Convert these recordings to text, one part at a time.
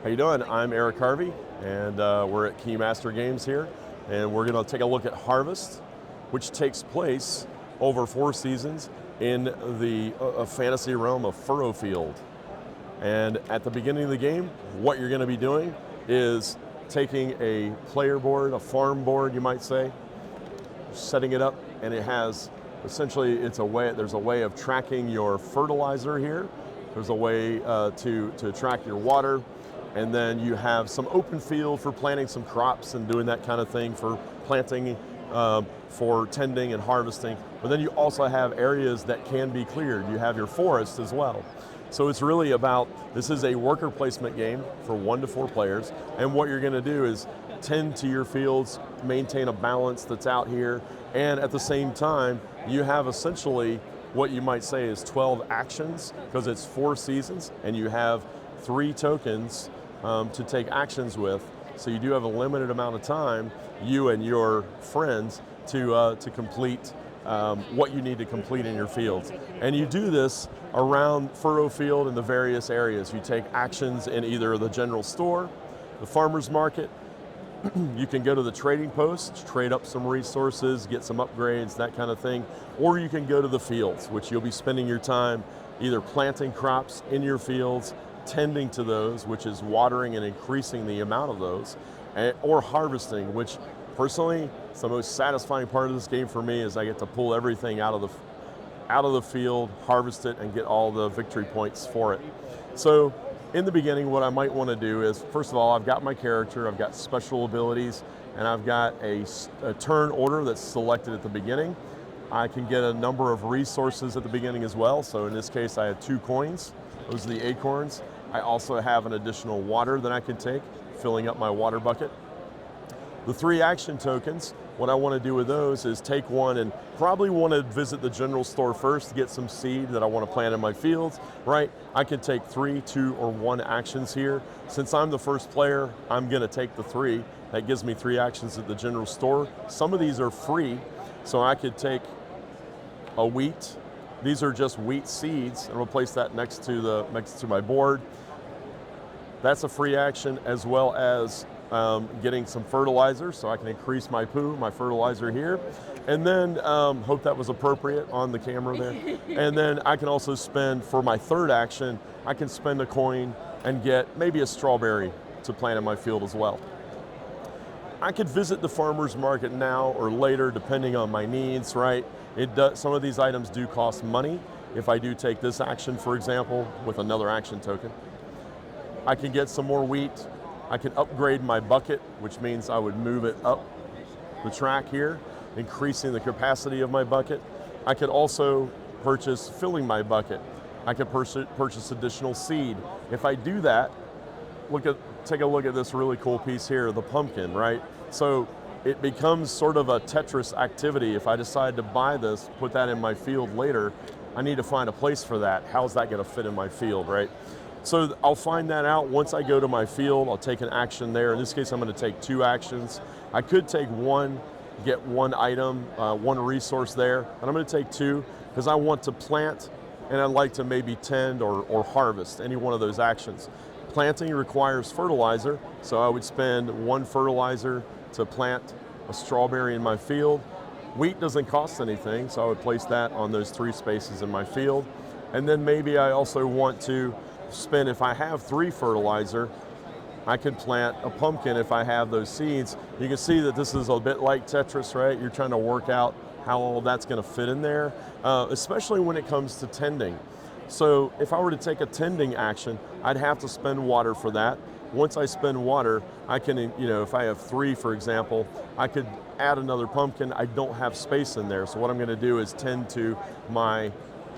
How you doing? I'm Eric Harvey, and we're at Keymaster Games here, and we're going to take a look at Harvest, which takes place over 4 seasons in the fantasy realm of Furrow Field. And at the beginning of the game, what you're going to be doing is taking a player board, a farm board, you might say, setting it up, and it has essentially there's a way of tracking your fertilizer here. There's a way to track your water. And then you have some open field for planting some crops and doing that kind of thing for planting, for tending and harvesting. But then you also have areas that can be cleared. You have your forest as well. So it's really about, this is a worker placement game for 1 to 4 players. And what you're going to do is tend to your fields, maintain a balance that's out here. And at the same time, you have essentially what you might say is 12 actions, because it's 4 seasons and you have 3 tokens to take actions with. So you do have a limited amount of time, you and your friends, to complete what you need to complete in your fields. And you do this around Furrow Field in the various areas. You take actions in either the general store, the farmer's market. You can go to the trading post, trade up some resources, get some upgrades, that kind of thing. Or you can go to the fields, which you'll be spending your time either planting crops in your fields, tending to those, which is watering and increasing the amount of those, or harvesting, which personally is the most satisfying part of this game for me, is I get to pull everything out of the field, harvest it, and get all the victory points for it. So in the beginning, what I might want to do is, first of all, I've got my character, I've got special abilities, and I've got a turn order that's selected at the beginning. I can get a number of resources at the beginning as well. So in this case, I have 2 coins. Those are the acorns. I also have an additional water that I can take, filling up my water bucket. The 3 action tokens, what I want to do with those is take one and probably want to visit the general store first to get some seed that I want to plant in my fields, right? I can take 3, 2, or 1 actions here. Since I'm the first player, I'm going to take the 3. That gives me 3 actions at the general store. Some of these are free, so I could take a wheat. These are just wheat seeds, and we'll place that next to my board. That's a free action, as well as getting some fertilizer, so I can increase my fertilizer here. And then, hope that was appropriate on the camera there. And then I can also spend, for my 3rd action, I can spend a coin and get maybe a strawberry to plant in my field as well. I could visit the farmer's market now or later, depending on my needs, right? Some of these items do cost money. If I do take this action, for example, with another action token, I can get some more wheat. I can upgrade my bucket, which means I would move it up the track here, increasing the capacity of my bucket. I could also purchase filling my bucket. I could purchase additional seed. If I do that, take a look at this really cool piece here, the pumpkin, right? So it becomes sort of a Tetris activity. If I decide to buy this, put that in my field later, I need to find a place for that. How's that going to fit in my field, right? So I'll find that out once I go to my field. I'll take an action there. In this case, I'm going to take 2 actions. I could take 1, get 1 item, 1 resource there, and I'm going to take 2 because I want to plant, and I'd like to maybe tend or harvest, any one of those actions. Planting requires fertilizer, so I would spend 1 fertilizer to plant a strawberry in my field. Wheat doesn't cost anything, so I would place that on those 3 spaces in my field. And then maybe I also want to spend, if I have 3 fertilizer, I can plant a pumpkin if I have those seeds. You can see that this is a bit like Tetris, right? You're trying to work out how all that's going to fit in there, especially when it comes to tending. So if I were to take a tending action, I'd have to spend water for that. Once I spend water, I can, if I have 3, for example, I could add another pumpkin. I don't have space in there. So what I'm going to do is tend to my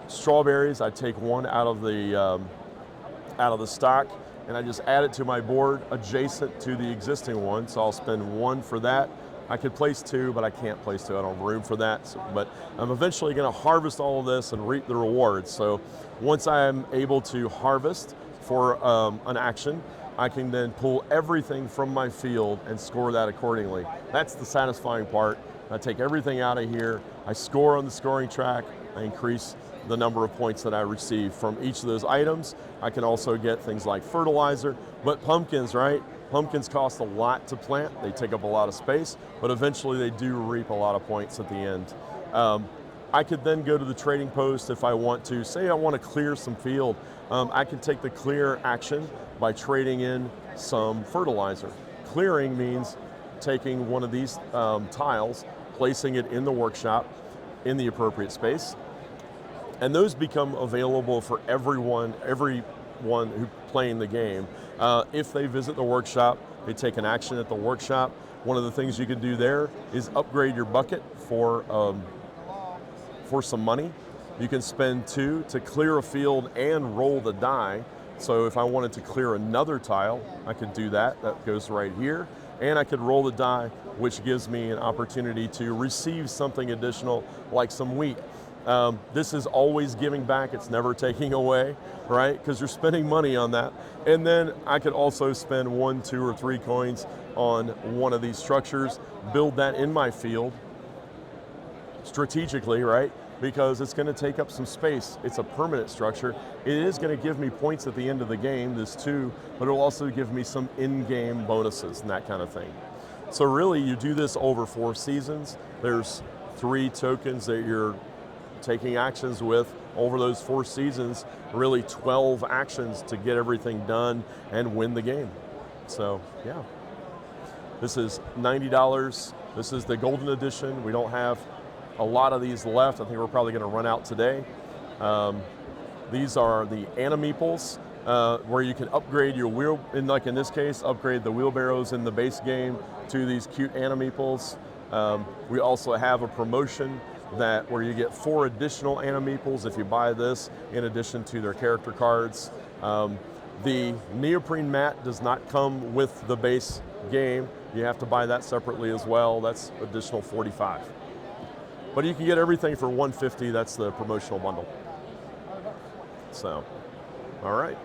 strawberries. I take 1 out of the stock, and I just add it to my board adjacent to the existing one. So I'll spend 1 for that. I could place 2, but I can't place 2. I don't have room for that. So, but I'm eventually going to harvest all of this and reap the rewards. So once I'm able to harvest for an action, I can then pull everything from my field and score that accordingly. That's the satisfying part. I take everything out of here, I score on the scoring track, I increase the number of points that I receive from each of those items. I can also get things like fertilizer, but pumpkins, right? Pumpkins cost a lot to plant, they take up a lot of space, but eventually they do reap a lot of points at the end. I could then go to the trading post if I want to. Say I want to clear some field, I can take the clear action by trading in some fertilizer. Clearing means taking one of these tiles, placing it in the workshop in the appropriate space, and those become available for everyone who playing the game. If they visit the workshop, they take an action at the workshop. One of the things you can do there is upgrade your bucket for some money. You can spend 2 to clear a field and roll the die. So if I wanted to clear another tile, I could do that. That goes right here. And I could roll the die, which gives me an opportunity to receive something additional, like some wheat. This is always giving back, it's never taking away, right? Because you're spending money on that. And then I could also spend 1, 2, or 3 coins on one of these structures, build that in my field, strategically, right? Because it's going to take up some space. It's a permanent structure. It is going to give me points at the end of the game, this too, but it'll also give me some in-game bonuses and that kind of thing. So really, you do this over 4 seasons. There's 3 tokens that you're taking actions with over those 4 seasons, really 12 actions to get everything done and win the game. So, yeah. This is $90. This is the Golden Edition. We don't have a lot of these left. I think we're probably going to run out today. These are the Animeeples, where you can upgrade your wheel, like in this case, upgrade the wheelbarrows in the base game to these cute Animeeples. We also have a promotion where you get 4 additional Animeeples if you buy this, in addition to their character cards. The neoprene mat does not come with the base game. You have to buy that separately as well. That's additional $45. But you can get everything for $150. That's the promotional bundle. So, all right.